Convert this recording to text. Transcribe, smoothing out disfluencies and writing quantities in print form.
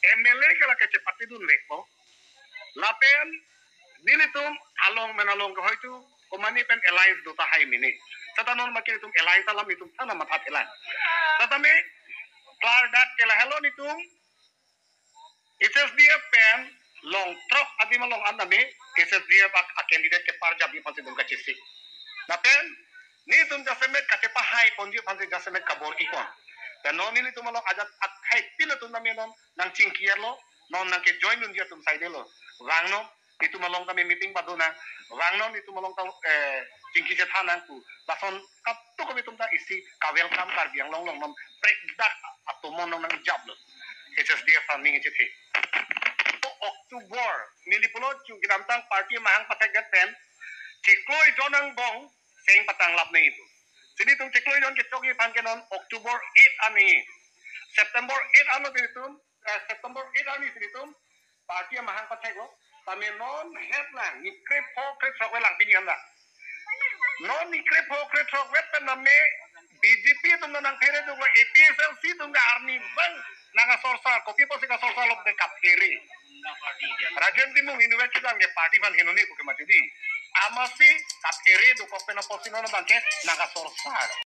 MLA kala ke parti dun wekpo lapen dilitum along menalong ko hoitu kumani pen alliance duta hai mini tatanon makin itum alliance alam itum sana mathat elan tatame klar dat kela hello nitum SSDF pen long trok adi malong anami SSDF a candidate ke par jabi pansi dum kachisi lapen ni tum jasemet katepa hai ponji pansi jasemet kabor ikon dan non ini tum malong ajat akhai pila tum namenon nang cingkier lo non nang ke join nun dia tum side lo rangno itu malong kami meeting paduna rangno itu malong tau cingki je thanang ku lason kaptu kami tum ta isi ka welcome kar biang long long nom prekdak atau mon nang jab lo HSDF funding itu thi Oktober nilipulo chu ginamtang party mahang patagat pen cikloi jonang bong sing patang lap na itu sini tum cikloi jon kitogi pangkenon Oktober 8 ani September 8 ano dinitum September 8 ani sinitum party mahang patago tami non headline ni krep ho krep sok welang pinihan da non ni krep ho krep sok wet pen name BJP tum nang khere tu APSLC tum ga army bang nanga sorsa kopi po sika sorsa lop de kaphere Rajen timung inuwe kita nge party van hinuni buke matidi amasi kaphere do kopena posino na bangke naga sorsa